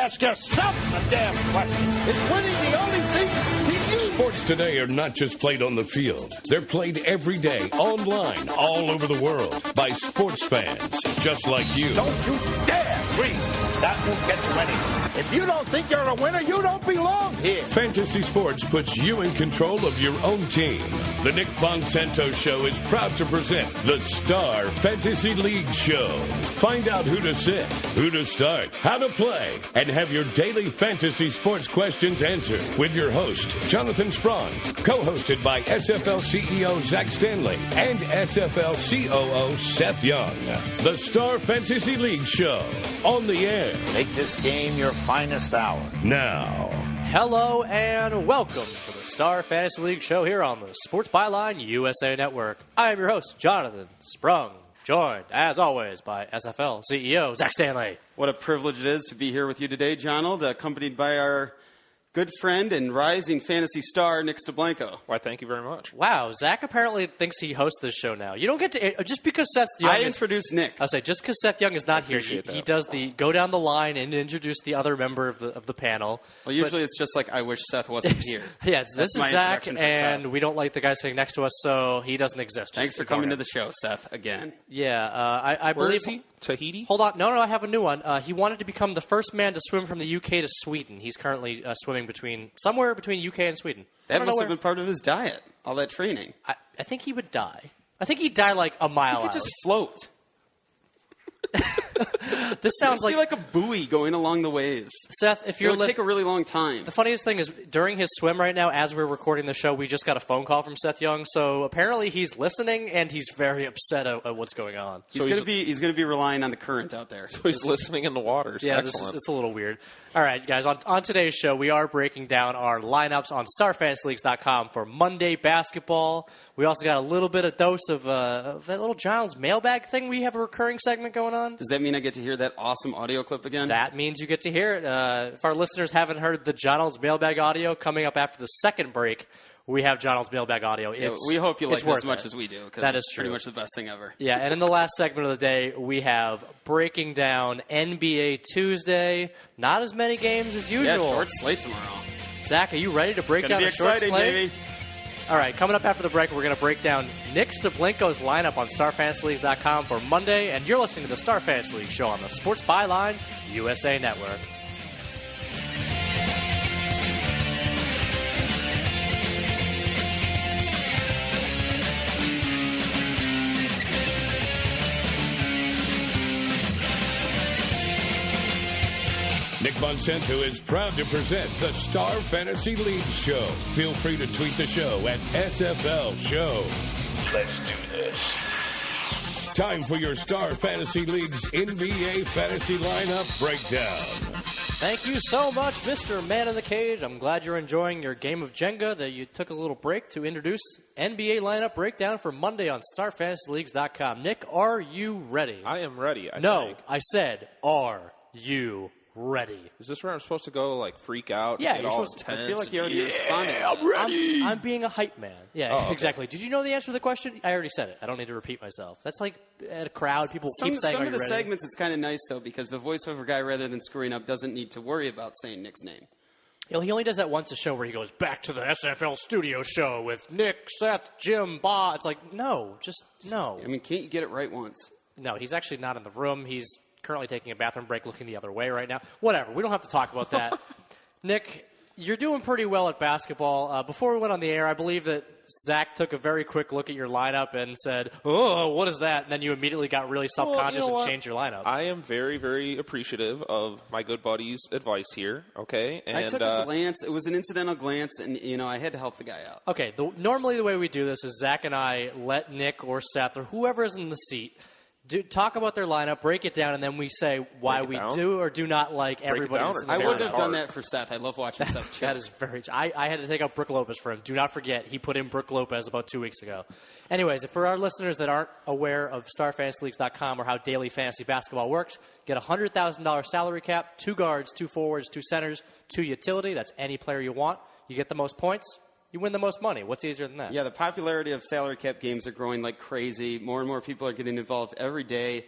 ask yourself a damn question. Is winning the only thing to you? Sports today are not just played on the field. They're played every day, online, all over the world, by sports fans just like you. Don't you dare breathe. That won't get you anywhere. If you don't think you're a winner, you don't belong here. Fantasy Sports puts you in control of your own team. The Nick Bonsanto Show is proud to present the Star Fantasy League Show. Find out who to sit, who to start, how to play, and have your daily fantasy sports questions answered with your host, Jonathan Sprung, co-hosted by SFL CEO Zach Stanley and SFL COO Seth Young. The Star Fantasy League Show, on the air. Make this game your finest hour. Now. Hello and welcome to the Star Fantasy League Show here on the Sports Byline USA Network. I am your host, Jonathan Sprung, joined, as always, by SFL CEO Zach Stanley. What a privilege it is to be here with you today, Jonald, accompanied by our good friend and rising fantasy star, Nick Stablenko. Why, thank you very much. Wow, Zach apparently thinks he hosts this show now. You don't get to, just because Seth Young I introduced Nick. I'll say, just because Seth Young is not here, he does the go down the line and introduce the other member of the panel. Well, usually it's just like, I wish Seth wasn't here. Yeah, this is Zach, and we don't like the guy sitting next to us, so he doesn't exist. Thanks for coming to the show, Seth, again. Yeah, I Where believe... is he? Tahiti? Hold on. No, I have a new one. He wanted to become the first man to swim from the UK to Sweden. He's currently swimming somewhere between UK and Sweden. That must have been part of his diet, all that training. I think he would die. I think he'd die like a mile out. He could just float. This sounds like a buoy going along the waves. Seth, if you're listening, it would take a really long time. The funniest thing is, during his swim right now, as we're recording the show, we just got a phone call from Seth Young. So apparently he's listening and he's very upset at what's going on. He's going to be relying on the current out there. So he's listening in the waters. Yeah, excellent. It's a little weird. All right, guys. On today's show, we are breaking down our lineups on StarFantasyLeagues.com for Monday basketball. We also got a little bit of dose of that little Giles mailbag thing. We have a recurring segment going on. Does that mean I get to hear that awesome audio clip again? That means you get to hear it. If our listeners haven't heard the John Olds mailbag audio, coming up after the second break, we have John Olds mailbag audio. We hope you like it as much as we do, because that is it's pretty much the best thing ever. Yeah, and in the last segment of the day, we have breaking down NBA Tuesday. Not as many games as usual. Yeah, short slate tomorrow. Zach, are you ready to break down a short slate? Baby. All right, coming up after the break, we're going to break down Nick Stablenko's lineup on StarFantasyLeagues.com for Monday, and you're listening to the Star Fantasy League Show on the Sports Byline USA Network. Nick Bonsanto is proud to present the Star Fantasy League Show. Feel free to tweet the show at SFL Show. Let's do this. Time for your Star Fantasy League's NBA Fantasy Lineup Breakdown. Thank you so much, Mr. Man in the Cage. I'm glad you're enjoying your game of Jenga, that you took a little break to introduce NBA Lineup Breakdown for Monday on StarFantasyLeagues.com. Nick, are you ready? I am ready, I No, think. I said, are you ready? Is this where I'm supposed to go, like, freak out? Yeah, get you're all supposed tense? I feel like you already responded. I'm ready. I'm being a hype man. Yeah, okay. Exactly. Did you know the answer to the question? I already said it. I don't need to repeat myself. That's like at a crowd, people keep saying, Some are of you the ready? segments, it's kind of nice, though, because the voiceover guy, rather than screwing up, doesn't need to worry about saying Nick's name. You know, he only does that once a show where he goes, back to the SFL studio show with Nick, Seth, Jim, Ba. It's like, no, just no. I mean, can't you get it right once? No, he's actually not in the room. He's currently taking a bathroom break, looking the other way right now. Whatever. We don't have to talk about that. Nick, you're doing pretty well at basketball. Before we went on the air, I believe that Zach took a very quick look at your lineup and said, oh, what is that? And then you immediately got really self-conscious and changed your lineup. I am very, very appreciative of my good buddy's advice here, okay? And I took a glance. It was an incidental glance, and, I had to help the guy out. Okay, normally the way we do this is Zach and I let Nick or Seth or whoever is in the seat talk about their lineup, break it down, and then we say why we do or do not like everybody. I wouldn't have done that for Seth. I love watching Seth chill. That is very... I had to take out Brook Lopez for him. Do not forget, he put in Brook Lopez about 2 weeks ago. Anyways, for our listeners that aren't aware of StarFantasyLeagues.com or how daily fantasy basketball works, get a $100,000 salary cap, 2 guards, 2 forwards, 2 centers, 2 utility. That's any player you want. You get the most points, you win the most money. What's easier than that? Yeah, the popularity of salary cap games are growing like crazy. More and more people are getting involved every day.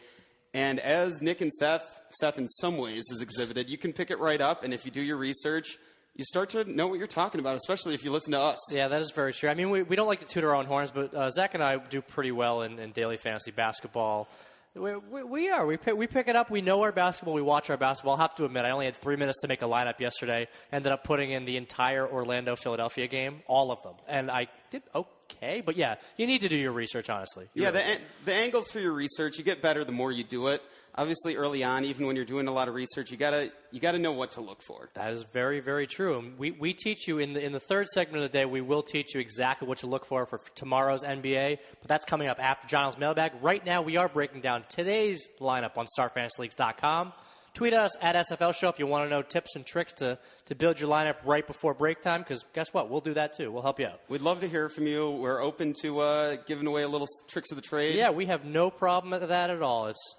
And as Nick and Seth in some ways has exhibited, you can pick it right up, and if you do your research, you start to know what you're talking about, especially if you listen to us. Yeah, that is very true. I mean, we don't like to toot our own horns, but Zach and I do pretty well in daily fantasy basketball. We pick it up. We know our basketball. We watch our basketball. I'll have to admit, I only had 3 minutes to make a lineup yesterday. Ended up putting in the entire Orlando-Philadelphia game, all of them. And I did okay. But, yeah, you need to do your research, honestly. The angles for your research, you get better the more you do it. Obviously, early on, even when you're doing a lot of research, you gotta know what to look for. That is very, very true. And we teach you in the third segment of the day. We will teach you exactly what to look for tomorrow's NBA. But that's coming up after John's mailbag. Right now, we are breaking down today's lineup on StarFantasyLeagues.com. Tweet us at SFL Show if you want to know tips and tricks to build your lineup right before break time, because guess what? We'll do that too. We'll help you out. We'd love to hear from you. We're open to giving away a little tricks of the trade. Yeah, we have no problem with that at all. It's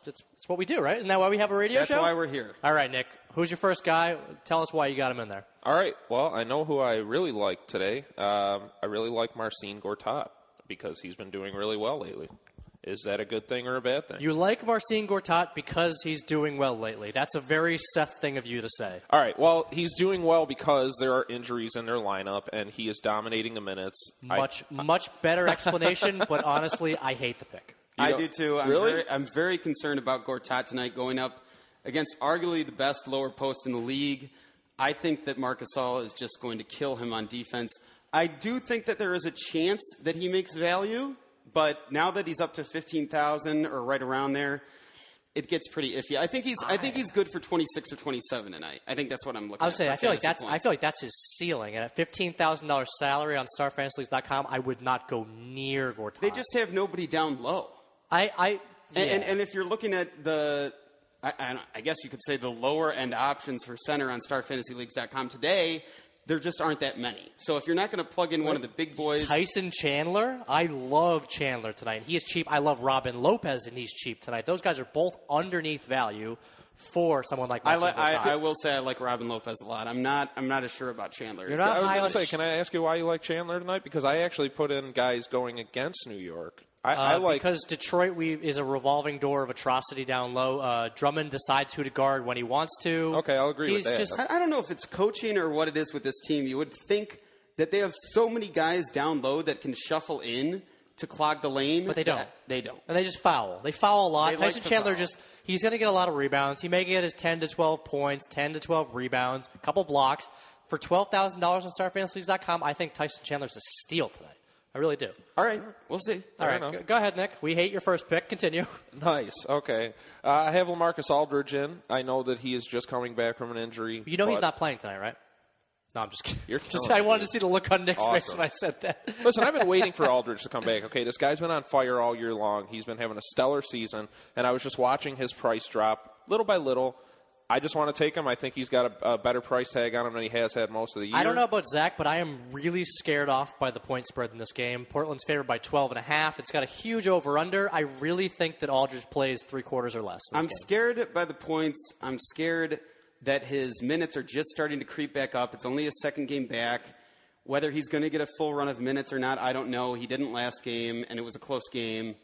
what we do, right? Isn't that why we have a radio show? That's why we're here. All right, Nick. Who's your first guy? Tell us why you got him in there. All right. Well, I know who I really like today. I really like Marcin Gortat because he's been doing really well lately. Is that a good thing or a bad thing? You like Marcin Gortat because he's doing well lately. That's a very Seth thing of you to say. All right. Well, he's doing well because there are injuries in their lineup, and he is dominating the minutes. Much better explanation, but honestly, I hate the pick. I do too. Really? I'm very concerned about Gortat tonight going up against arguably the best lower post in the league. I think that Marc Gasol is just going to kill him on defense. I do think that there is a chance that he makes value. But now that he's up to 15,000 or right around there, it gets pretty iffy. I think he's good for 26 or 27 tonight. I think that's what I'm looking at. I would say I feel like that's his ceiling. And at $15,000 salary on StarFantasyLeagues.com, I would not go near Gortat. They just have nobody down low. Yeah. And if you're looking at I guess you could say the lower end options for center on StarFantasyLeagues.com today, there just aren't that many. So if you're not going to plug in one of the big boys... Tyson Chandler? I love Chandler tonight. He is cheap. I love Robin Lopez, and he's cheap tonight. Those guys are both underneath value for someone like Marcin Gortat. I will say I like Robin Lopez a lot. I'm not as sure about Chandler. You're not I was going to say, can I ask you why you like Chandler tonight? Because I actually put in guys going against New York. I like because Detroit is a revolving door of atrocity down low. Drummond decides who to guard when he wants to. Okay, I'll agree with that. I don't know if it's coaching or what it is with this team. You would think that they have so many guys down low that can shuffle in to clog the lane. But they don't. They don't. And they just foul. They foul a lot. Tyson Chandler foul. He's going to get a lot of rebounds. He may get his 10 to 12 points, 10 to 12 rebounds, a couple blocks. For $12,000 on StarFantasyLeagues.com, I think Tyson Chandler's a steal tonight. I really do. All right. We'll see. All right. Go ahead, Nick. We hate your first pick. Continue. Nice. Okay. I have LaMarcus Aldridge in. I know that he is just coming back from an injury. You know he's not playing tonight, right? No, I'm just kidding. You're I wanted to see the look on Nick's face when I said that. Listen, I've been waiting for Aldridge to come back. Okay, this guy's been on fire all year long. He's been having a stellar season, and I was just watching his price drop little by little. I just want to take him. I think he's got a better price tag on him than he has had most of the year. I don't know about Zach, but I am really scared off by the point spread in this game. Portland's favored by 12.5. It's got a huge over-under. I really think that Aldridge plays 3/4 or less. I'm scared by the points. I'm scared that his minutes are just starting to creep back up. It's only his second game back. Whether he's going to get a full run of minutes or not, I don't know. He didn't last game, and it was a close game.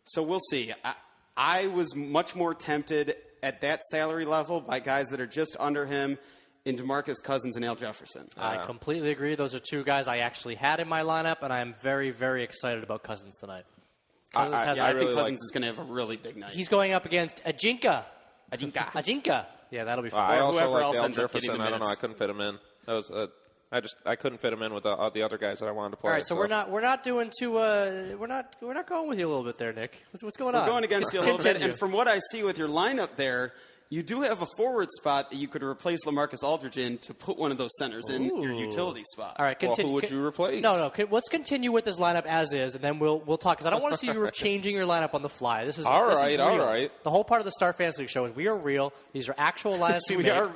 So we'll see. I was much more tempted at that salary level by guys that are just under him in DeMarcus Cousins and Al Jefferson. I completely agree. Those are two guys I actually had in my lineup, and I am very, very excited about Cousins tonight. I think Cousins is going to have a really big night. He's going up against Ajinka. Yeah, that'll be fun. I also whoever like else Al ends up getting Jefferson. the I don't know. I minutes. couldn't fit him in. That was I couldn't fit him in with the other guys that I wanted to play. All right, so we're not doing too. We're not going with you a little bit there, Nick. What's going on? We're going against you a little bit, and from what I see with your lineup there, you do have a forward spot that you could replace LaMarcus Aldridge in to put one of those centers in your utility spot. All right, continue. Well, who would you replace? No. Let's continue with this lineup as is, and then we'll talk. Because I don't want to see you changing your lineup on the fly. This is all this right. is All real. right. The whole part of the Star Fantasy League show is we are real. These are actual lineups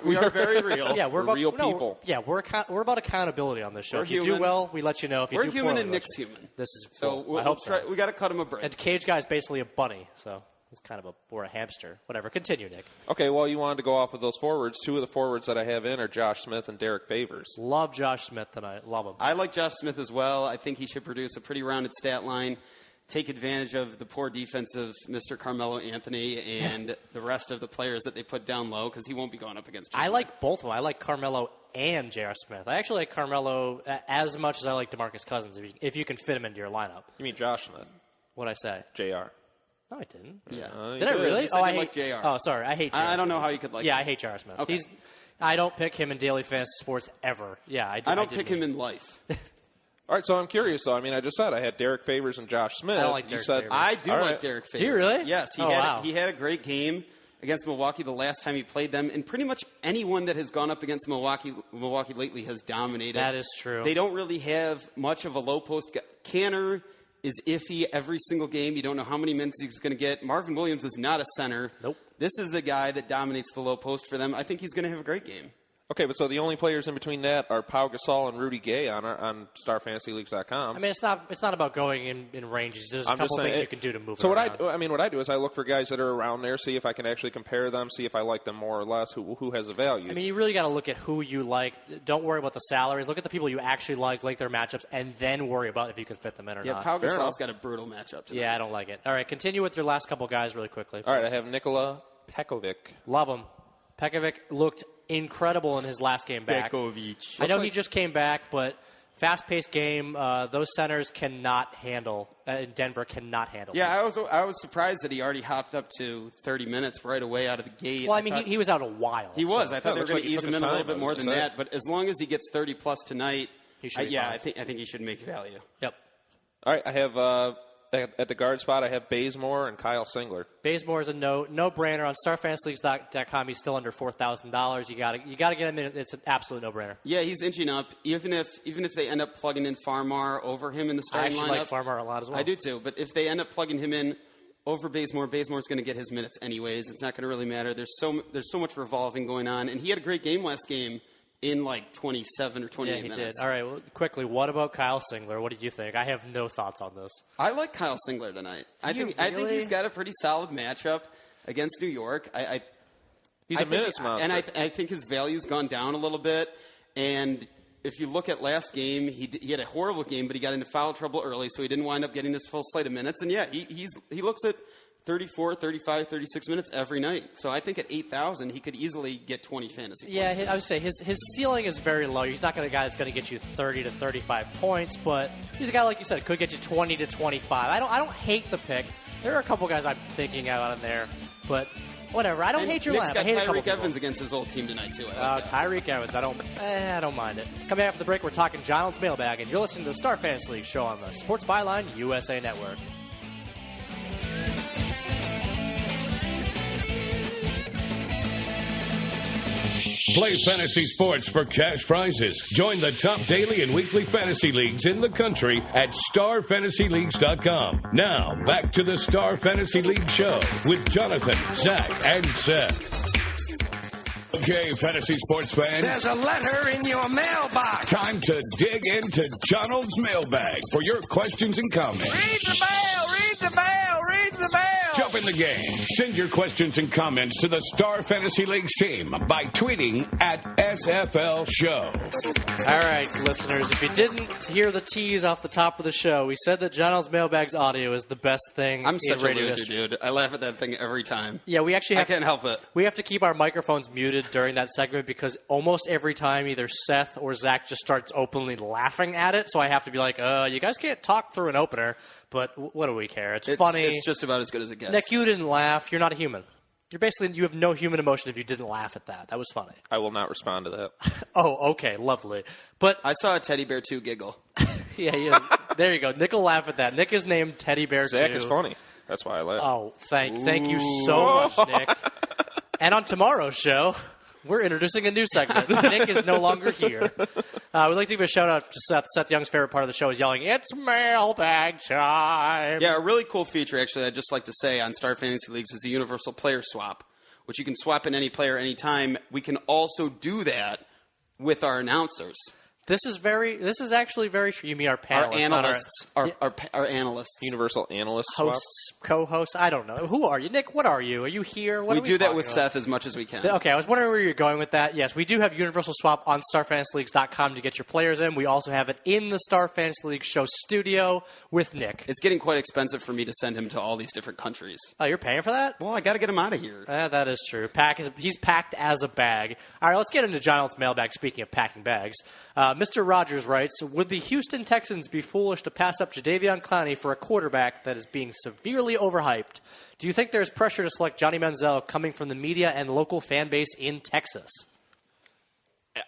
we are very real. Yeah, we're about, real people. Yeah, we're about accountability on this show. We're if you human. do well, we let you know. If you We're do human poorly, and we let Nick's you- human. This is So I hope so. we got to cut him a break. And Cage Guy's basically a bunny, so it's kind of we're a hamster. Whatever. Continue, Nick. Okay, well, you wanted to go off with those forwards. Two of the forwards that I have in are Josh Smith and Derek Favors. Love Josh Smith tonight. Love him. I like Josh Smith as well. I think he should produce a pretty rounded stat line. take advantage of the poor defense of Mr. Carmelo Anthony and the rest of the players that they put down low because he won't be going up against Jimmy. I like both of them. I like Carmelo and J.R. Smith. I actually like Carmelo as much as I like DeMarcus Cousins, if you can fit him into your lineup. You mean Josh Smith? What'd I say? J.R. No, I didn't. Yeah. Did I really? You said you like JR. Oh, sorry. I hate JR. I don't know how you could like Yeah, him. I hate J.R. Smith. Okay. I don't pick him in daily fantasy sports ever. Yeah, I don't pick him in life. All right, so I'm curious, though. I mean, I just said I had Derek Favors and Josh Smith. I don't like You Derek said, Favors. I do All like right. Derek Favors. Do you really? Yes. Wow. He had a great game against Milwaukee the last time he played them, and pretty much anyone that has gone up against Milwaukee lately has dominated. That is true. They don't really have much of a low post. Canner is iffy every single game. You don't know how many minutes he's going to get. Marvin Williams is not a center. Nope. This is the guy that dominates the low post for them. I think he's going to have a great game. Okay, but so the only players in between that are Pau Gasol and Rudy Gay on StarFantasyLeagues.com. I mean, it's not about going in ranges. There's a couple things you can do to move. So it what around. what I do is I look for guys that are around there, see if I can actually compare them, see if I like them more or less, who has a value. I mean, you really got to look at who you like. Don't worry about the salaries. Look at the people you actually like their matchups, and then worry about if you can fit them in or Yeah, not. Pau Gasol's got a brutal matchup tonight. Yeah, I don't like it. All right, continue with your last couple guys really quickly. All right, I have Nikola Pekovic. Love him. Pekovic looked incredible in his last game back. I know he just came back, but fast-paced game. Those centers cannot handle. Denver cannot handle. Yeah, I was surprised that he already hopped up to 30 minutes right away out of the gate. Well, I mean, he was out a while. He was. I thought they were looks going like to he ease took him his in a time, little bit I more was than gonna say. that. But as long as he gets 30 plus tonight, He should be I fine. think he should make value. Yep. All right, I have at the guard spot, I have Bazemore and Kyle Singler. Bazemore is a no-brainer on StarFantasyLeagues.com. He's still under $4,000. You got to get him in. It's an absolute no-brainer. Yeah, he's inching up. Even if they end up plugging in Farmar over him in the I starting actually lineup, like Farmar a lot as well. I do too. But if they end up plugging him in over Bazemore's going to get his minutes anyways. It's not going to really matter. There's so much revolving going on, and he had a great game last game in like 27 or 28 Yeah, he minutes. did. All right, well, quickly, what about Kyle Singler? What do you think? I have no thoughts on this. I like Kyle Singler tonight. I think he's got a pretty solid matchup against New York. He's a minutes monster. And I think his value's gone down a little bit. And if you look at last game, he had a horrible game, but he got into foul trouble early, so he didn't wind up getting his full slate of minutes. And, yeah, he looks at 34, 35, 36 minutes every night. So I think at 8,000, he could easily get 20 fantasy points. Yeah, I would say his ceiling is very low. He's not a guy that's going to get you 30 to 35 points, but he's a guy, like you said, could get you 20 to 25. I don't hate the pick. There are a couple guys I'm thinking out in there, but whatever. I don't hate your Nick's lineup. got I hate a couple Tyreek people. Evans against his old team tonight, too. I like that. Tyreek Evans. I don't mind it. Coming after the break, we're talking Giants Mailbag, and you're listening to the Star Fantasy League show on the Sports Byline USA Network. Play fantasy sports for cash prizes. Join the top daily and weekly fantasy leagues in the country at StarFantasyLeagues.com. Now, back to the Star Fantasy League show with Jonathan, Zach, and Seth. Okay, fantasy sports fans. There's a letter in your mailbox. Time to dig into Donald's mailbag for your questions and comments. Read the mail, read the mail, read the mail. Jump in the game. Send your questions and comments to the Star Fantasy Leagues team by tweeting at SFL Show. All right, listeners, if you didn't hear the tease off the top of the show, we said that Donald's Mailbag's audio is the best thing I'm in such a radio loser, history. dude. I laugh at that thing every time. Yeah, we actually I have can't help it. We have to keep our microphones muted during that segment because almost every time either Seth or Zach just starts openly laughing at it, so I have to be like, you guys can't talk through an opener, but what do we care? It's funny. It's just about as good as it gets. Nick, you didn't laugh. You're not a human. You have no human emotion if you didn't laugh at that. That was funny. I will not respond to that. Oh, okay, lovely. But I saw a teddy bear 2 giggle. yeah, he is. There you go. Nick will laugh at that. Nick is named Teddy Bear 2. Zach is funny. That's why I laugh. Oh, thank you so much, Nick. And on tomorrow's show, we're introducing a new segment. Nick is no longer here. We'd like to give a shout-out to Seth. Seth Young's favorite part of the show is yelling, "It's mailbag time!" Yeah, a really cool feature, actually, I'd just like to say on Star Fantasy Leagues is the Universal Player Swap, which you can swap in any player anytime. We can also do that with our announcers. This is actually very true. You mean our panelists, our analysts, universal analyst swap? hosts, co-hosts? I don't know. Who are you, Nick? What are you? Are you here? What we are do that with about? Seth as much as we can. Okay, I was wondering where you're going with that. Yes, we do have Universal Swap on StarFantasyLeagues.com to get your players in. We also have it in the Star Fantasy League show studio with Nick. It's getting quite expensive for me to send him to all these different countries. Oh, you're paying for that? Well, I got to get him out of here. That is true. He's packed as a bag. All right, let's get into John Elt's mailbag. Speaking of packing bags, Mr. Rogers writes, would the Houston Texans be foolish to pass up Jadeveon Clowney for a quarterback that is being severely overhyped? Do you think there's pressure to select Johnny Manziel coming from the media and local fan base in Texas?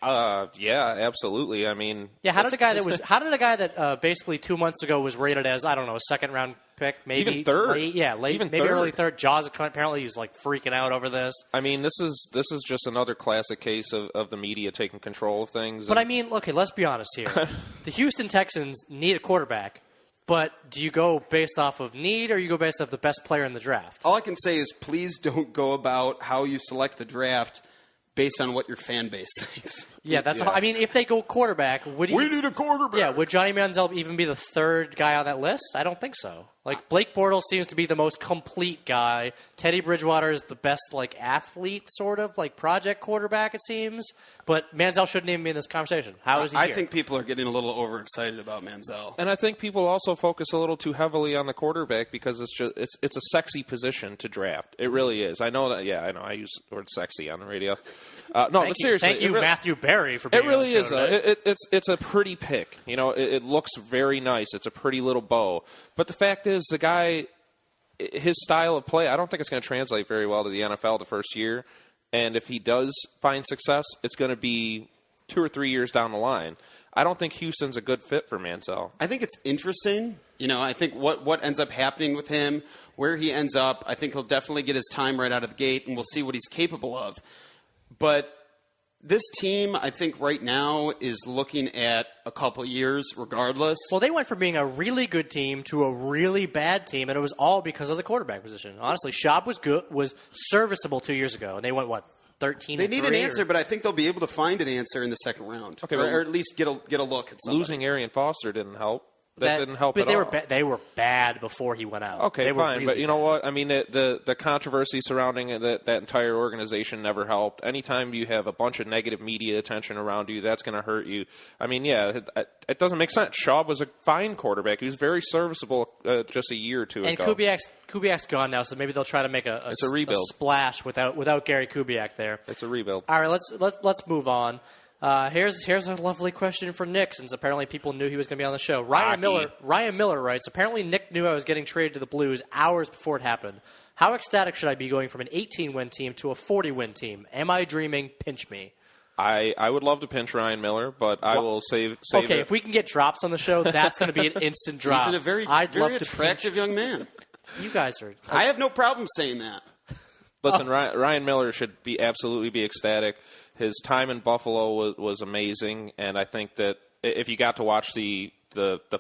Yeah, absolutely. I mean, yeah. How did a guy that basically 2 months ago was rated as, I don't know, a second round pick, maybe even third, late, even maybe third. early third. Jaws apparently he's like freaking out over this. I mean, this is just another classic case of the media taking control of things. But I mean, okay, let's be honest here. The Houston Texans need a quarterback. But do you go based off of need or you go based off the best player in the draft? All I can say is please don't go about how you select the draft based on what your fan base thinks. Yeah, that's all. I mean, if they go quarterback, we need a quarterback. Yeah, would Johnny Manziel even be the third guy on that list? I don't think so. Like, Blake Bortles seems to be the most complete guy. Teddy Bridgewater is the best, like, athlete, sort of, like, project quarterback, it seems. But Manziel shouldn't even be in this conversation. How is he I here? think people are getting a little overexcited about Manziel. And I think people also focus a little too heavily on the quarterback because it's a sexy position to draft. It really is. I know that. Yeah, I know. I use the word sexy on the radio. But seriously, thank you, Matthew Berry, for being it really on the show is. today. It's a pretty pick. You know, it looks very nice. It's a pretty little bow. But the fact is, the guy, his style of play, I don't think it's going to translate very well to the NFL the first year. And if he does find success, it's going to be 2 or 3 years down the line. I don't think Houston's a good fit for Manziel. I think it's interesting. You know, I think what ends up happening with him, where he ends up, I think he'll definitely get his time right out of the gate, and we'll see what he's capable of. But this team, I think right now, is looking at a couple years regardless. Well, they went from being a really good team to a really bad team, and it was all because of the quarterback position. Honestly, Schaub was serviceable 2 years ago, and they went, 13 They need an answer, but I think they'll be able to find an answer in the second round. Okay, or at least get a look at somebody. Losing Arian Foster didn't help. That didn't help at all. But they were bad before he went out. Okay, fine. Really but you know what? I mean, the controversy surrounding that entire organization never helped. Anytime you have a bunch of negative media attention around you, that's going to hurt you. I mean, yeah, it doesn't make sense. Schaub was a fine quarterback. He was very serviceable just a year or two ago. And Kubiak's gone now, so maybe they'll try to make a rebuild. A splash without Gary Kubiak there. It's a rebuild. All right, let's move on. Here's a lovely question for Nick, since apparently people knew he was going to be on the show. Ryan Miller writes, apparently Nick knew I was getting traded to the Blues hours before it happened. How ecstatic should I be going from an 18-win team to a 40-win team? Am I dreaming? Pinch me. I would love to pinch Ryan Miller, but I will save okay, it. If we can get drops on the show, that's going to be an instant drop. He's a very attractive young man. You guys are... I have no problem saying that. Listen, Ryan Miller should absolutely be ecstatic. His time in Buffalo was amazing, and I think that if you got to watch the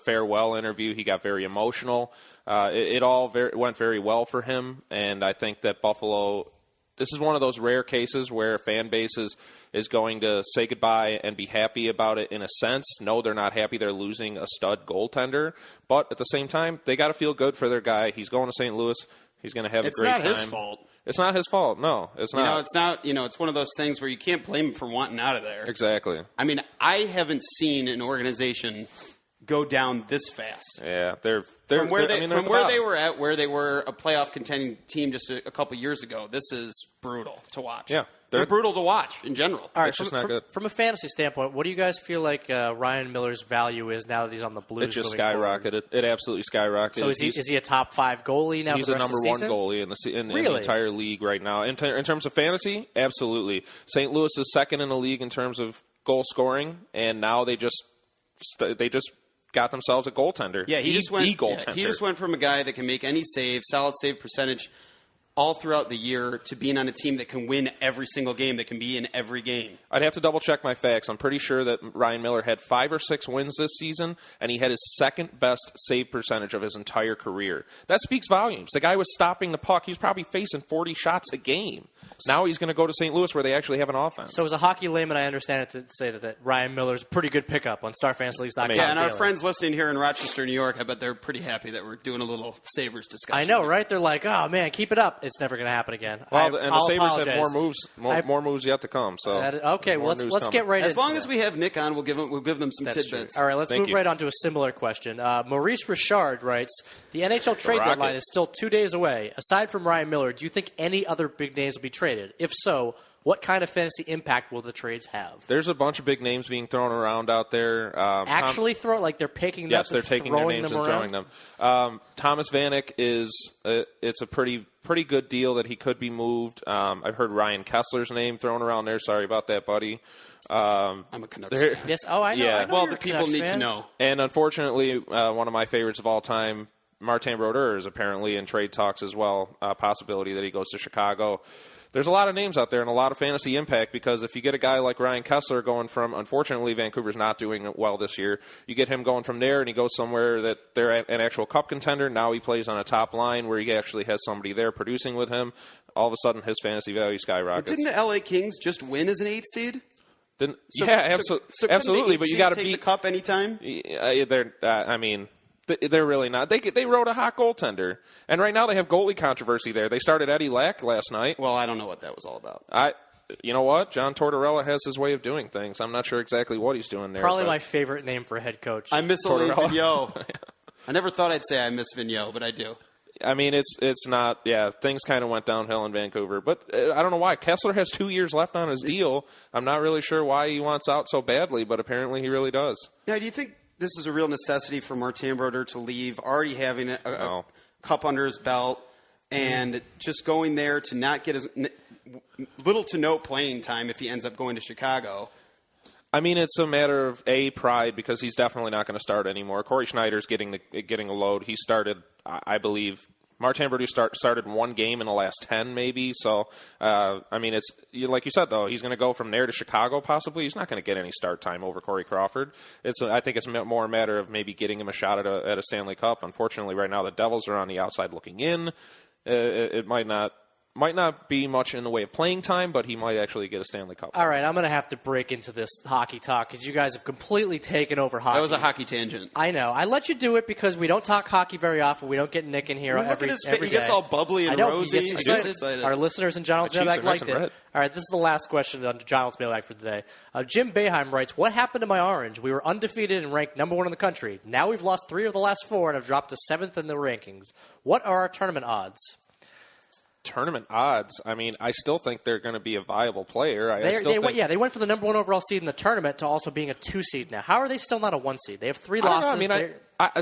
farewell interview, he got very emotional. It all went very well for him, and I think that Buffalo, this is one of those rare cases where a fan base is going to say goodbye and be happy about it in a sense. No, they're not happy they're losing a stud goaltender, but at the same time, they got to feel good for their guy. He's going to St. Louis. He's going to have a great time. It's not his fault. It's not his fault. No, it's not. It's not. It's one of those things where you can't blame him for wanting out of there. Exactly. I mean, I haven't seen an organization go down this fast. Yeah, they're from where they were at, where they were a playoff contending team just a couple years ago. This is brutal to watch. Yeah. They're brutal to watch in general. All right, it's just not good. From a fantasy standpoint, what do you guys feel like Ryan Miller's value is now that he's on the Blues? It just skyrocketed. Forward? It absolutely skyrocketed. So is he a top 5 goalie now? He's for the the rest number of the one season? goalie in the entire league right now. In terms of fantasy, absolutely. St. Louis is second in the league in terms of goal scoring, and now they just got themselves a goaltender. Yeah, he just went goaltender. He just went from a guy that can make any save, solid save percentage, all throughout the year to being on a team that can win every single game, that can be in every game. I'd have to double-check my facts. I'm pretty sure that Ryan Miller had 5 or 6 wins this season, and he had his second-best save percentage of his entire career. That speaks volumes. The guy was stopping the puck. He was probably facing 40 shots a game. Now he's going to go to St. Louis where they actually have an offense. So as a hockey layman, I understand it to say that Ryan Miller's a pretty good pickup on StarFantasyLeagues.com. Yeah, and our daily. friends listening here in Rochester, New York, I bet they're pretty happy that we're doing a little Sabres discussion. I know, right? They're like, oh, man, keep it up. It's never going to happen again. Well, and the I'll Sabres have apologize. more moves yet to come. So okay, well, let's get right into it. As long as we have Nick on, we'll give them some That's tidbits. True. All right, let's Thank move you. right on to a similar question. Maurice Richard writes, the NHL trade Rocket. deadline is still 2 days away. Aside from Ryan Miller, do you think any other big names will be traded? If so, what kind of fantasy impact will the trades have? There's a bunch of big names being thrown around out there. Actually throw like they're picking them Yes, up they're and taking their throwing names them and around? throwing them. Thomas Vanek is it's a pretty good deal that he could be moved. I've heard Ryan Kessler's name thrown around there. Sorry about that, buddy. I'm a Canucks fan. Yes, oh, I know. Yeah. I know Well, you're the a people Canucks need fan. to know. And unfortunately, one of my favorites of all time, Martin Brodeur, is apparently in trade talks as well. Possibility that he goes to Chicago. There's a lot of names out there and a lot of fantasy impact because if you get a guy like Ryan Kessler going from, unfortunately, Vancouver's not doing well this year. You get him going from there and he goes somewhere that they're an actual cup contender. Now he plays on a top line where he actually has somebody there producing with him. All of a sudden, his fantasy value skyrockets. Didn't the LA Kings just win as an 8th seed? Didn't, So couldn't absolutely. the But 8th you got to seed take beat the cup anytime. They're really not. They wrote a hot goaltender, and right now they have goalie controversy there. They started Eddie Lack last night. Well, I don't know what that was all about. You know what? John Tortorella has his way of doing things. I'm not sure exactly what he's doing there. Probably but my favorite name for a head coach. I miss Alain Tortorella. Vigneault. I never thought I'd say I miss Vigneault, but I do. I mean, it's not. Yeah, things kind of went downhill in Vancouver, but I don't know why. Kessler has 2 years left on his deal. I'm not really sure why he wants out so badly, but apparently he really does. Now, do you think this is a real necessity for Martin Brodeur to leave, already having a cup under his belt, and just going there to not get as little to no playing time if he ends up going to Chicago? I mean, it's a matter of pride because he's definitely not going to start anymore. Corey Schneider's getting a load. He started, I believe. Martin Brodeur started 1 game in the last 10, maybe. So, I mean, it's like you said, though, he's going to go from there to Chicago, possibly. He's not going to get any start time over Corey Crawford. I think it's more a matter of maybe getting him a shot at a Stanley Cup. Unfortunately, right now the Devils are on the outside looking in. It might not be much in the way of playing time, but he might actually get a Stanley Cup. All right, I'm going to have to break into this hockey talk because you guys have completely taken over hockey. That was a hockey tangent. I know. I let you do it because we don't talk hockey very often. We don't get Nick in here Look every at his face. every He gets day. all bubbly and I know, rosy. He gets He excited. gets excited. Our listeners in Jonathan's My cheeks mailbag are nice liked and it. red. All right, this is the last question on Jonathan's mailbag for today. Jim Boeheim writes, what happened to my orange? We were undefeated and ranked number 1 in the country. Now we've lost 3 of the last 4 and have dropped to 7th in the rankings. What are our tournament odds? Tournament odds. I mean, I still think they're going to be a viable player. They went from the number 1 overall seed in the tournament to also being a 2 seed now. How are they still not a 1 seed? They have 3 losses. I mean,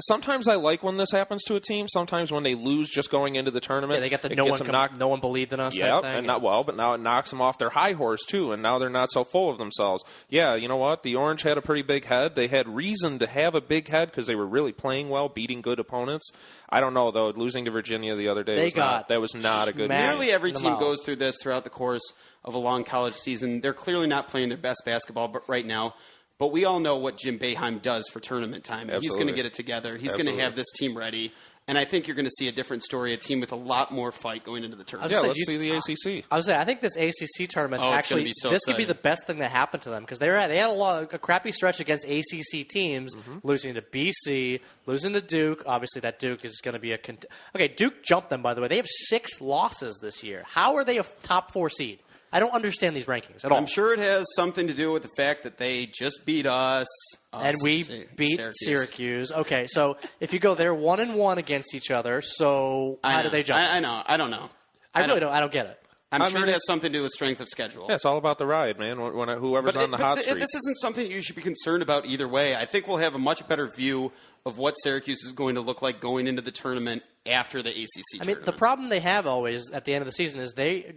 sometimes I like when this happens to a team. Sometimes when they lose just going into the tournament, they get the knocked. no one believed in us Yeah, type thing. and but now it knocks them off their high horse too, and now they're not so full of themselves. Yeah, you know what? The Orange had a pretty big head. They had reason to have a big head because they were really playing well, beating good opponents. I don't know though. Losing to Virginia the other day that was not a good. Nearly every team mouth. goes through this throughout the course of a long college season. They're clearly not playing their best basketball right now. But we all know what Jim Boeheim does for tournament time. Absolutely. He's going to get it together. He's going to have this team ready. And I think you're going to see a different story, a team with a lot more fight going into the tournament. Yeah, let's see the ACC. I was saying, I think this ACC tournament's actually be so this could be exciting. the best thing that happened to them because they had a crappy stretch against ACC teams, losing to BC, losing to Duke. Obviously, that Duke is going to be okay. Duke jumped them, by the way. They have 6 losses this year. How are they a top 4 seed? I don't understand these rankings at all. I'm sure it has something to do with the fact that they just beat us. And we beat Syracuse. Okay, so if you go, they're 1-1 against each other. So how do they jump? I know. I don't know. I really don't. I don't get it. I'm sure it has something to do with strength of schedule. Yeah, it's all about the ride, man. Whoever's on the hot streak. This isn't something you should be concerned about either way. I think we'll have a much better view of what Syracuse is going to look like going into the tournament after the ACC tournament. The problem they have always at the end of the season is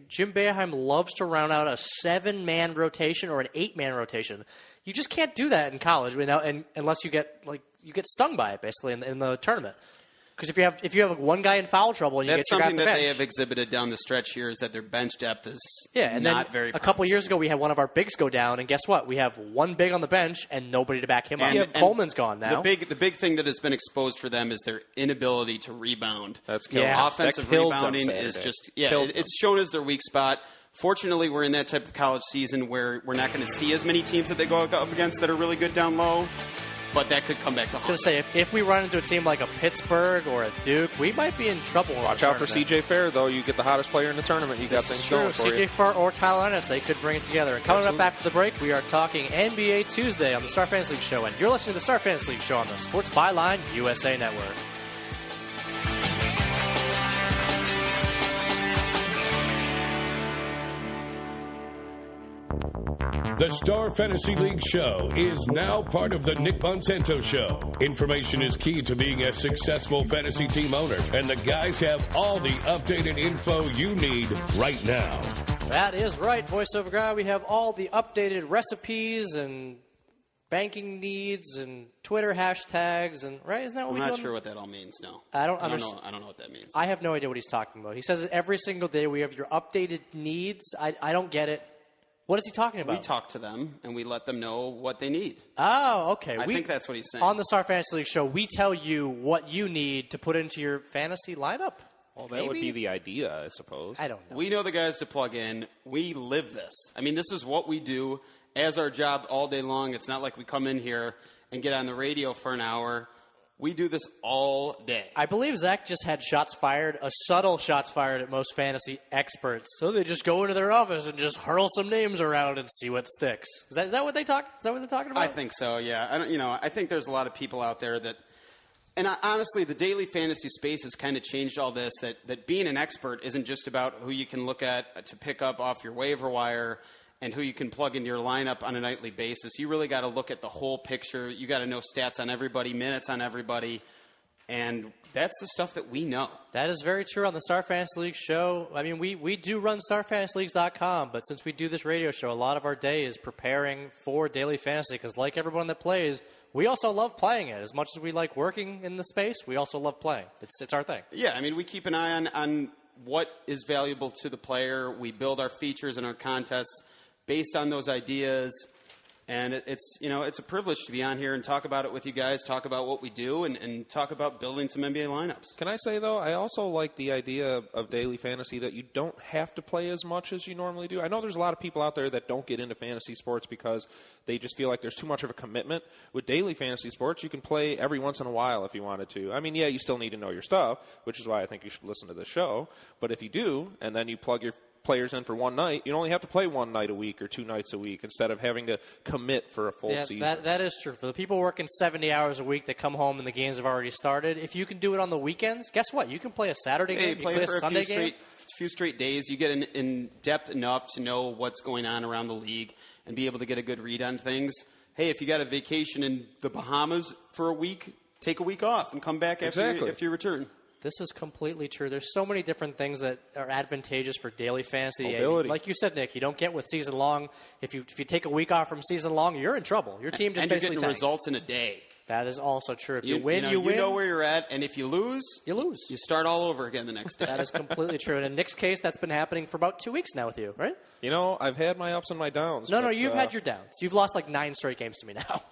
Jim Boeheim loves to round out a 7-man rotation or an 8-man rotation. You just can't do that in college, unless you get stung by it basically in the tournament. Because if you have one guy in foul trouble and you That's get your guy off something the that bench, they have exhibited down the stretch here is that their bench depth is and not then very a couple promising. years ago we had one of our bigs go down, and guess what? We have one big on the bench and nobody to back him up. And Coleman's gone now. The big thing that has been exposed for them is their inability to rebound. That's killed them. Offensive That killed them rebounding Saturday. is just Killed them. it's shown as their weak spot. Fortunately, we're in that type of college season where we're not going to see as many teams that they go up against that are really good down low. But that could come back to haunt. I was going to say, if we run into a team like a Pittsburgh or a Duke, we might be in trouble. Watch out for C.J. Fair, though. You get the hottest player in the tournament. You got This things is true. going for C.J. you. Fair or Tyler Ennis, they could bring it together. And coming Absolutely. up after the break, we are talking NBA Tuesday on the Star Fantasy League Show. And you're listening to the Star Fantasy League Show on the Sports Byline USA Network. The Star Fantasy League Show is now part of the Nick Monsanto Show. Information is key to being a successful fantasy team owner, and the guys have all the updated info you need right now. That is right, voiceover guy. We have all the updated recipes and banking needs and Twitter hashtags and right. Isn't that what I'm we do? not sure what that all means. No, I don't know. understand. I don't know what that means. I have no idea what he's talking about. He says it every single day. We have your updated needs. I don't get it. What is he talking about? We talk to them and we let them know what they need. Oh, okay. I think that's what he's saying. On the Star Fantasy League Show, we tell you what you need to put into your fantasy lineup. Well, that would be the idea, I suppose. I don't know. We know the guys to plug in. We live this. I mean, this is what we do as our job all day long. It's not like we come in here and get on the radio for an hour. We do this all day. I believe Zach just had shots fired, a subtle shots fired at most fantasy experts. So they just go into their office and just hurl some names around and see what sticks. Is that what they talk? Is that what they're talking about? I think so. Yeah. I think there's a lot of people out there that, and honestly, the daily fantasy space has kind of changed all this. That being an expert isn't just about who you can look at to pick up off your waiver wire and who you can plug into your lineup on a nightly basis. You really got to look at the whole picture. You got to know stats on everybody, minutes on everybody, and that's the stuff that we know. That is very true on the Star Fantasy League Show. I mean, we do run StarFantasyLeagues.com, but since we do this radio show, a lot of our day is preparing for daily fantasy because like everyone that plays, we also love playing it. As much as we like working in the space, we also love playing. It's our thing. Yeah, I mean, we keep an eye on what is valuable to the player. We build our features and our contests based on those ideas, and it's a privilege to be on here and talk about it with you guys, talk about what we do, and talk about building some NBA lineups. Can I say, though, I also like the idea of daily fantasy that you don't have to play as much as you normally do. I know there's a lot of people out there that don't get into fantasy sports because they just feel like there's too much of a commitment. With daily fantasy sports, you can play every once in a while if you wanted to. I mean, yeah, you still need to know your stuff, which is why I think you should listen to the show. But if you do, and then you plug your players in for one night, you only have to play one night a week or 2 nights a week instead of having to commit for a full season. That is true. For the people working 70 hours a week that come home and the games have already started, if you can do it on the weekends, guess what? You can play a Saturday game, you can play a Sunday game. Few straight days. You get in depth enough to know what's going on around the league and be able to get a good read on things. Hey, if you got a vacation in the Bahamas for a week, take a week off and come back after you return. This is completely true. There's so many different things that are advantageous for daily fantasy. Mobility. Like you said, Nick, you don't get with season long. If you take a week off from season long, you're in trouble. Your team just and basically you're getting tanks. results in a day. That is also true. If you win, you win. You know where you're at, and if you lose, you lose. You start all over again the next day. That is completely true. And in Nick's case, that's been happening for about 2 weeks now with you, right? You know, I've had my ups and my downs. No, you've had your downs. You've lost like 9 straight games to me now.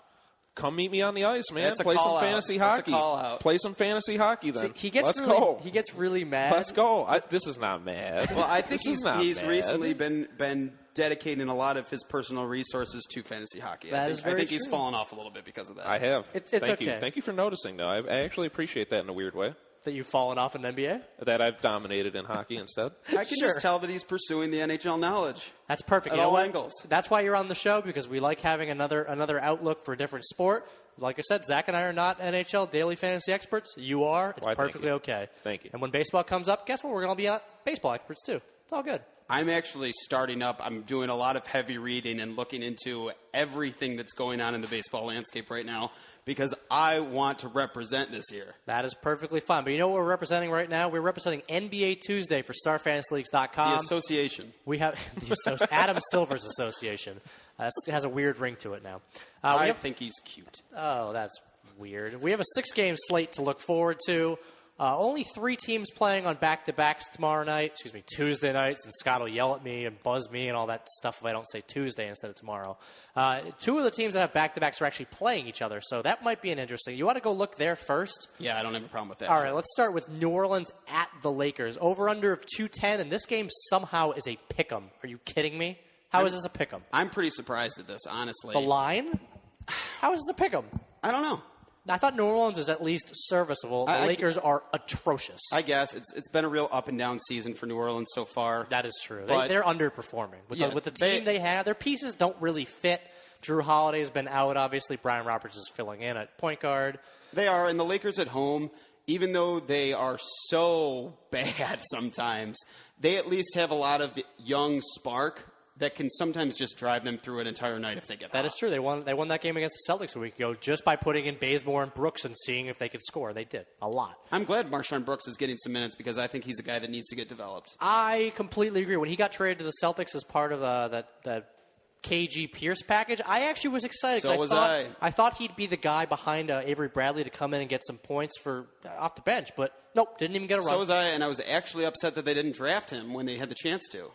Come meet me on the ice, man. That's a Play some call out. fantasy That's hockey. a call out. Play some fantasy hockey then. See, Let's go. He gets really mad. Let's go. This is not mad. Well, I think This is not he's mad. recently been dedicating a lot of his personal resources to fantasy hockey. That I is think, very I think he's true. fallen off a little bit because of that. I have. It's Thank okay. you. Thank you for noticing, though. I actually appreciate that in a weird way. That you've fallen off in the NBA? That I've dominated in hockey instead. I can just tell that he's pursuing the NHL knowledge. That's perfect. At You know all what? angles. That's why you're on the show, because we like having another outlook for a different sport. Like I said, Zach and I are not NHL daily fantasy experts. You are. It's Why, thank perfectly you. okay. Thank you. And when baseball comes up, guess what? We're going to be baseball experts, too. It's all good. I'm actually starting up. I'm doing a lot of heavy reading and looking into everything that's going on in the baseball landscape right now because I want to represent this year. That is perfectly fine. But you know what we're representing right now? We're representing NBA Tuesday for StarFantasyLeagues.com. The association. We have the Adam Silver's Association. It has a weird ring to it now. I think he's cute. Oh, that's weird. We have a 6-game slate to look forward to. Only 3 teams playing on back-to-backs tomorrow night. Tuesday nights, and Scott will yell at me and buzz me and all that stuff if I don't say Tuesday instead of tomorrow. 2 of the teams that have back-to-backs are actually playing each other, so that might be an interesting. You want to go look there first? Yeah, I don't have a problem with that. All right, let's start with New Orleans at the Lakers. Over-under of 210, and this game somehow is a pick'em. Are you kidding me? How is this a pick'em? I'm pretty surprised at this, honestly. The line? How is this a pick'em? I don't know. I thought New Orleans is at least serviceable. The Lakers are atrocious. I guess it's been a real up and down season for New Orleans so far. That is true. But They're underperforming with the team they have. Their pieces don't really fit. Drew Holiday's been out. Obviously, Brian Roberts is filling in at point guard. They are, and the Lakers at home, even though they are so bad sometimes, they at least have a lot of young spark that can sometimes just drive them through an entire night if they get That is true. They won that game against the Celtics a week ago just by putting in Bazemore and Brooks and seeing if they could score. They did. A lot. I'm glad Marshawn Brooks is getting some minutes because I think he's a guy that needs to get developed. I completely agree. When he got traded to the Celtics as part of the KG Pierce package, I actually was excited. So was I. I thought he'd be the guy behind Avery Bradley to come in and get some points off the bench, but nope, didn't even get a run. So was I, and I was actually upset that they didn't draft him when they had the chance to.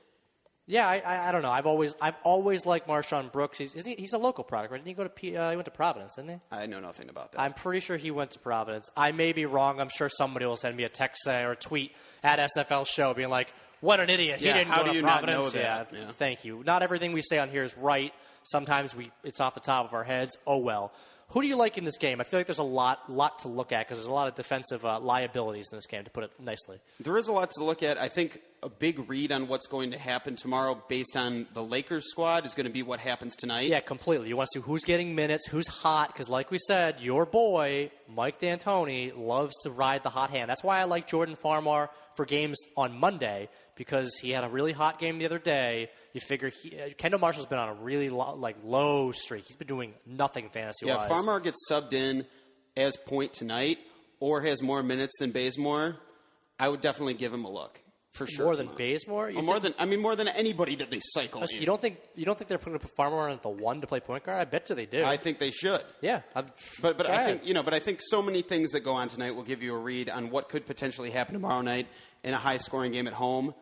Yeah, I don't know. I've always liked Marshawn Brooks. He's a local product, right? Didn't he go to he went to Providence, didn't he? I know nothing about that. I'm pretty sure he went to Providence. I may be wrong. I'm sure somebody will send me a text or a tweet at SFL Show being like, "What an idiot! Yeah, he didn't how go do to you not Providence." know that? Yeah, Yeah. Thank you. Not everything we say on here is right. Sometimes it's off the top of our heads. Oh well. Who do you like in this game? I feel like there's a lot to look at because there's a lot of defensive liabilities in this game, to put it nicely. There is a lot to look at. I think a big read on what's going to happen tomorrow based on the Lakers squad is going to be what happens tonight. Yeah, completely. You want to see who's getting minutes, who's hot, because like we said, your boy, Mike D'Antoni, loves to ride the hot hand. That's why I like Jordan Farmar for games on Monday, because he had a really hot game the other day. You figure Kendall Marshall's been on a really low streak. He's been doing nothing fantasy-wise. Yeah, Farmar gets subbed in as point tonight or has more minutes than Bazemore, I would definitely give him a look. For sure. More than Bazemore? More than anybody that they cycle in. You don't think they're putting up a Farmar at the 1 to play point guard? I bet you they do. I think they should. Yeah. But I think so many things that go on tonight will give you a read on what could potentially happen tomorrow night in a high scoring game at home.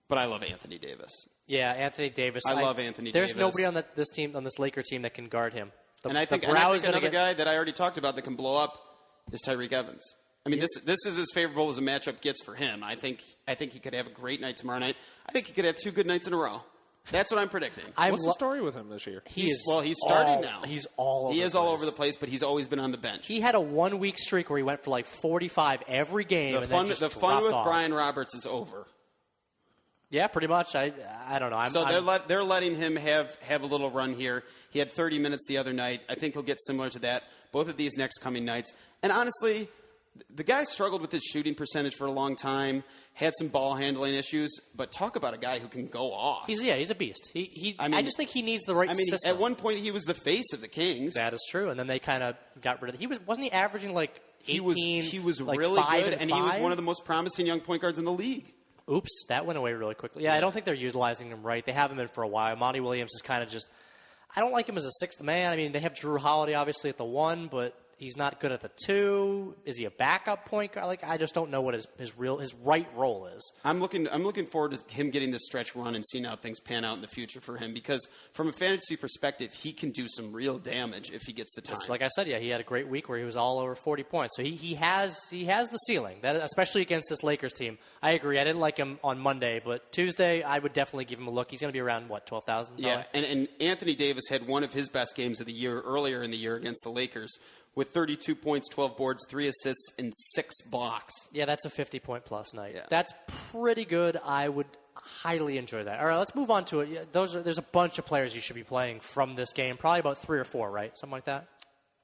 But I love Anthony Davis. Yeah, Anthony Davis. I love Anthony Davis. Davis. There's nobody on this Laker team that can guard him. I think another guy that I already talked about that can blow up is Tyreek Evans. I mean, this is as favorable as a matchup gets for him. I think he could have a great night tomorrow night. I think he could have 2 good nights in a row. That's what I'm predicting. What's the story with him this year? He's starting now. He's all over. He is all over the place, but he's always been on the bench. He had a 1-week streak where he went for 45 every game. The fun with Brian Roberts is over. Yeah, pretty much. I don't know. They're letting him have a little run here. He had 30 minutes the other night. I think he'll get similar to that both of these next coming nights. And honestly, the guy struggled with his shooting percentage for a long time, had some ball handling issues, but talk about a guy who can go off. He's a beast. I just think he needs the right system. At one point he was the face of the Kings. That is true, and then they kind of got rid of it. Wasn't he averaging 18? He was really good, and he was one of the most promising young point guards in the league. Oops, that went away really quickly. Yeah, I don't think they're utilizing him right. They have him in for a while. Monty Williams is kind of just – I don't like him as a sixth man. I mean, they have Drew Holiday obviously at the 1, but he's not good at the 2. Is he a backup point guard? I just don't know what his right role is. I'm looking forward to him getting this stretch run and seeing how things pan out in the future for him, because from a fantasy perspective, he can do some real damage if he gets the time. Just like I said, he had a great week where he was all over 40 points. So he has the ceiling, especially against this Lakers team. I agree. I didn't like him on Monday, but Tuesday I would definitely give him a look. He's going to be around 12,000. Yeah, and Anthony Davis had one of his best games of the year earlier in the year against the Lakers, with 32 points, 12 boards, 3 assists, and 6 blocks. Yeah, that's a 50-point-plus night. Yeah. That's pretty good. I would highly enjoy that. All right, let's move on to it. There's a bunch of players you should be playing from this game, probably about 3 or 4, right? Something like that?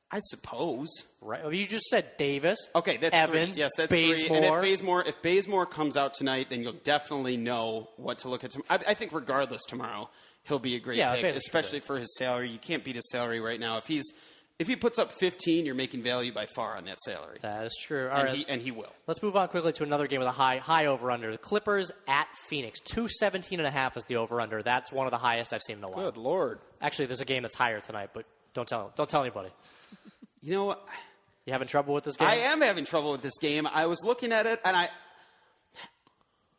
I suppose. Right. Well, you just said Davis. Okay, that's Evans. 3. Yes, that's Bazemore. 3. And if Bazemore comes out tonight, then you'll definitely know what to look at. I think regardless tomorrow, he'll be a great pick, especially for his salary. You can't beat his salary right now. If he puts up 15, you're making value by far on that salary. That is true. And he will. Let's move on quickly to another game with a high over-under. The Clippers at Phoenix. 217.5 is the over-under. That's one of the highest I've seen in a while. Good Lord. Actually, there's a game that's higher tonight, but don't tell anybody. You know what? You having trouble with this game? I am having trouble with this game. I was looking at it, and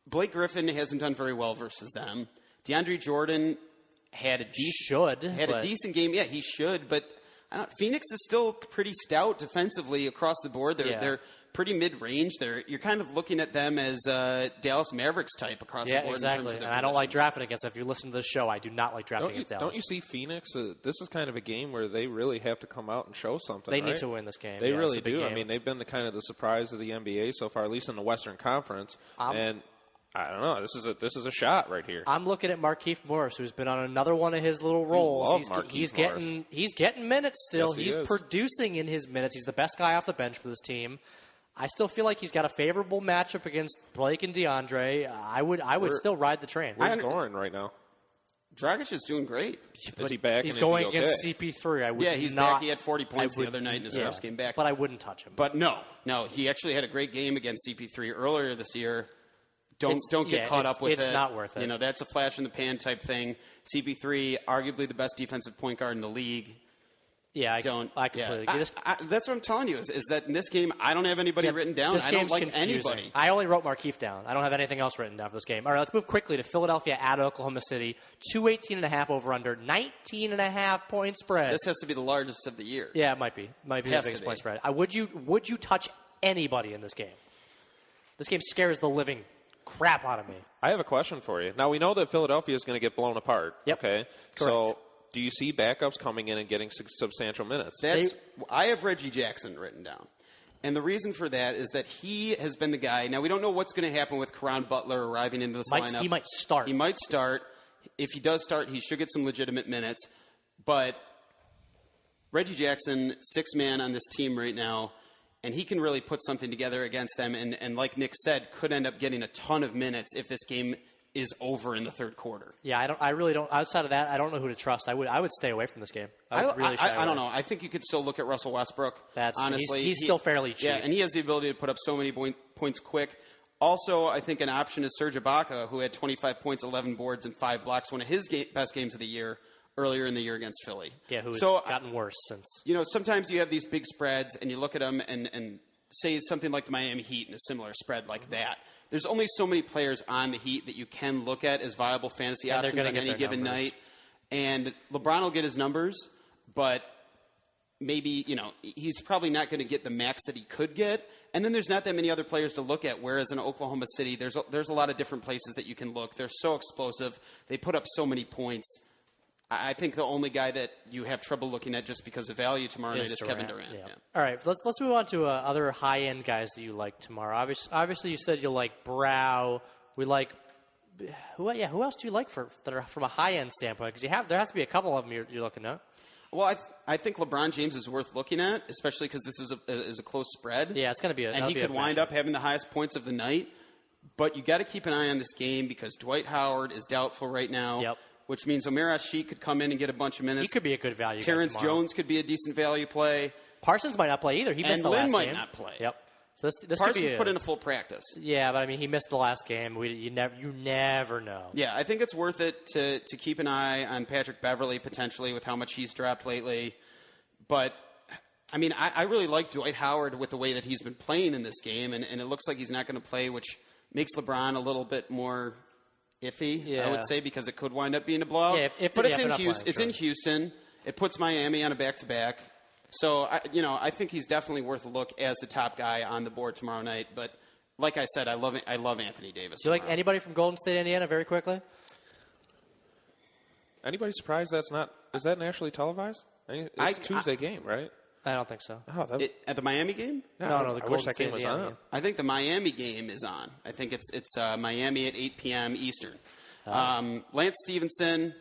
Blake Griffin hasn't done very well versus them. DeAndre Jordan had a decent game. Yeah, he should, but Phoenix is still pretty stout defensively across the board. They're pretty mid-range. You're kind of looking at them as Dallas Mavericks type across the board in terms of their and I positions. don't like drafting against them. If you listen to this show, I do not like drafting against Dallas. Don't you see Phoenix? This is kind of a game where they really have to come out and show something. They need to win this game. They really do. Game. I mean, they've been the surprise of the NBA so far, at least in the Western Conference. And I don't know. This is a shot right here. I'm looking at Markieff Morris, who's been on another one of his little roles. He's getting minutes still. Yes, he's producing in his minutes. He's the best guy off the bench for this team. I still feel like he's got a favorable matchup against Blake and DeAndre. I would still ride the train. We're scoring right now. Dragic is doing great. Is he back? He's going against CP3. He's back. He had 40 points the other night in his first game back. But I wouldn't touch him. But no, he actually had a great game against CP3 earlier this year. Don't get caught up with it. It's not worth it. That's a flash in the pan type thing. CP3, arguably the best defensive point guard in the league. Yeah, I completely agree. That's what I'm telling you is that in this game, I don't have anybody written down. This I game's don't like confusing. anybody. I only wrote Markieff down. I don't have anything else written down for this game. All right, let's move quickly to Philadelphia at Oklahoma City. 218.5 over under, 19.5 point spread. This has to be the largest of the year. Yeah, it might be. Might be the biggest point spread. Would you touch anybody in this game? This game scares the living crap out of me. I have a question for you. Now, we know that Philadelphia is going to get blown apart. Yep. Okay. Correct. So, do you see backups coming in and getting substantial minutes? I have Reggie Jackson written down. And the reason for that is that he has been the guy. Now, we don't know what's going to happen with Caron Butler arriving into this lineup. He might start. He might start. If he does start, he should get some legitimate minutes. But Reggie Jackson, sixth man on this team right now, and he can really put something together against them. And like Nick said, could end up getting a ton of minutes if this game is over in the third quarter. Yeah, I really don't. Outside of that, I don't know who to trust. I would stay away from this game. I don't know. I think you could still look at Russell Westbrook. Honestly, he's still fairly cheap. Yeah, and he has the ability to put up so many points quick. Also, I think an option is Serge Ibaka, who had 25 points, 11 boards, and 5 blocks, one of his best games of the year earlier in the year against Philly. Yeah, who's gotten worse since. Sometimes you have these big spreads, and you look at them and say something like the Miami Heat in a similar spread like that. There's only so many players on the Heat that you can look at as viable fantasy options on any given night. And LeBron will get his numbers, but maybe, he's probably not going to get the max that he could get. And then there's not that many other players to look at, whereas in Oklahoma City, there's a lot of different places that you can look. They're so explosive. They put up so many points. I think the only guy that you have trouble looking at just because of value tomorrow night is Kevin Durant. Yeah. All right, let's move on to other high-end guys that you like tomorrow. Obviously, you said you like Brow. We like who else do you like that are from a high-end standpoint? Because there has to be a couple of them you're looking at. Well, I think LeBron James is worth looking at, especially because this is a close spread. Yeah, it's going to be and he could wind up having the highest points of the night. But you got to keep an eye on this game because Dwight Howard is doubtful right now. Yep. Which means Omer Asik could come in and get a bunch of minutes. He could be a good value. Terrence Jones could be a decent value play. Parsons might not play either. He missed the last game. And Lynn might not play. Yep. So this Parsons could be put in a full practice. Yeah, but he missed the last game. You never know. Yeah, I think it's worth it to keep an eye on Patrick Beverley potentially with how much he's dropped lately. But I really like Dwight Howard with the way that he's been playing in this game, and it looks like he's not going to play, which makes LeBron a little bit more iffy, I would say, because it could wind up being a blowout. Yeah, it's in Houston. It puts Miami on a back-to-back. So, I think he's definitely worth a look as the top guy on the board tomorrow night. But like I said, I love Anthony Davis. Do you like anybody from Golden State, Indiana, very quickly? Anybody surprised is that nationally televised? It's a Tuesday game, right? I don't think so. At the Miami game? No, the Golden State game was on. I think the Miami game is on. I think it's Miami at 8 p.m. Eastern. Lance Stevenson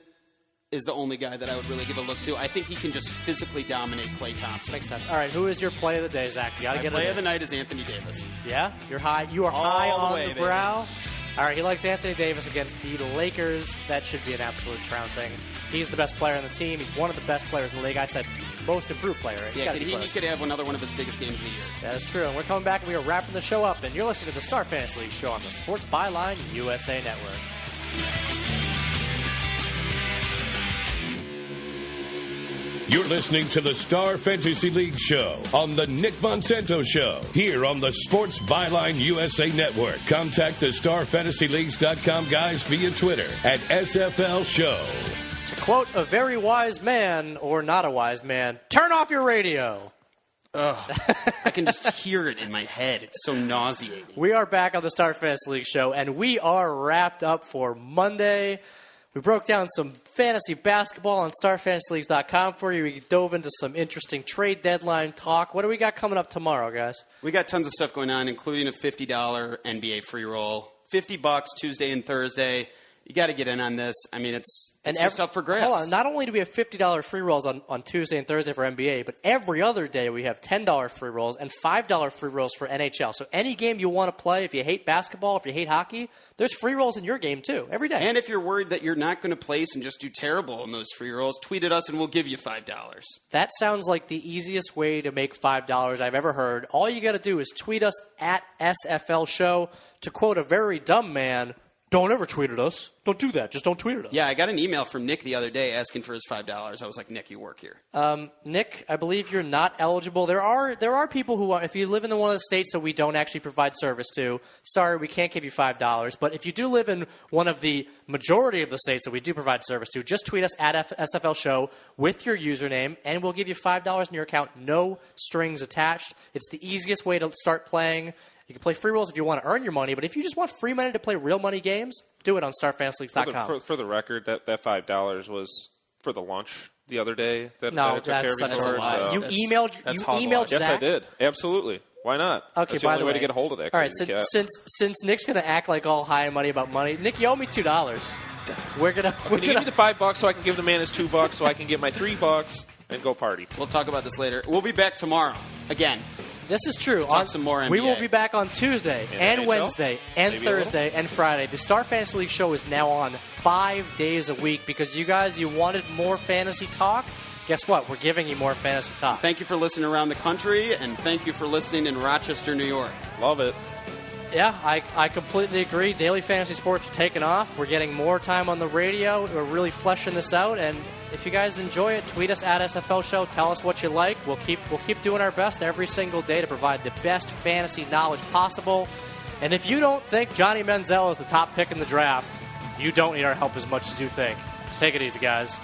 is the only guy that I would really give a look to. I think he can just physically dominate Klay Thompson. Makes sense. All right, who is your play of the day, Zach? You got to get play of the night is Anthony Davis. Yeah? You are high on the Brow? All right, he likes Anthony Davis against the Lakers. That should be an absolute trouncing. He's the best player on the team. He's one of the best players in the league. I said most improved player. Yeah, he could have another one of his biggest games of the year. That is true. And we're coming back and we are wrapping the show up. And you're listening to the Star Fantasy League show on the Sports Byline USA Network. You're listening to the Star Fantasy League Show on the Nick Monsanto Show, here on the Sports Byline USA Network. Contact the StarFantasyLeagues.com guys via Twitter at SFL Show. To quote a very wise man, or not a wise man, turn off your radio. I can just hear it in my head. It's so nauseating. We are back on the Star Fantasy League Show, and we are wrapped up for Monday. We broke down some fantasy basketball on StarFantasyLeagues.com for you. We dove into some interesting trade deadline talk. What do we got coming up tomorrow, guys? We got tons of stuff going on, including a $50 NBA free roll. $50 Tuesday and Thursday. You got to get in on this. I mean, it's just up for grabs. Hold on. Not only do we have $50 free rolls on Tuesday and Thursday for NBA, but every other day we have $10 free rolls and $5 free rolls for NHL. So any game you want to play, if you hate basketball, if you hate hockey, there's free rolls in your game too, every day. And if you're worried that you're not going to place and just do terrible in those free rolls, tweet at us and we'll give you $5. That sounds like the easiest way to make $5 I've ever heard. All you got to do is tweet us at SFL Show. To quote a very dumb man, don't ever tweet at us. Don't do that. Just don't tweet at us. Yeah, I got an email from Nick the other day asking for his $5. I was like, Nick, you work here. Nick, I believe you're not eligible. There are people who are, if you live in one of the states that we don't actually provide service to, sorry, we can't give you $5. But if you do live in one of the majority of the states that we do provide service to, just tweet us at SFL Show with your username, and we'll give you $5 in your account, no strings attached. It's the easiest way to start playing. You can play free rolls if you want to earn your money, but if you just want free money to play real money games, do it on StarFantasyLeagues.com. For the record, that $5 was for the lunch the other day that no, I took care of that's such a before. lie. So. You emailed Yes, Zach? I did. Absolutely. Why not? Okay, that's the by only the way way to get a hold of that. All right, since since Nick's going to act like all high and money about money, Nick, you owe me $2. We're gonna. Can you give me the $5 so I can give the man his $2 so I can get my $3 and go party? We'll talk about this later. We'll be back tomorrow again. This is true. Talk some more NBA. We will be back on Tuesday and NHL? Wednesday and Maybe Thursday and Friday. The Star Fantasy League show is now on 5 days a week because you guys, you wanted more fantasy talk. Guess what? We're giving you more fantasy talk. Thank you for listening around the country, and thank you for listening in Rochester, New York. Love it. Yeah, I completely agree. Daily fantasy sports are taking off. We're getting more time on the radio. We're really fleshing this out, and if you guys enjoy it, tweet us at SFL Show. Tell us what you like. We'll keep doing our best every single day to provide the best fantasy knowledge possible. And if you don't think Johnny Manziel is the top pick in the draft, you don't need our help as much as you think. Take it easy, guys.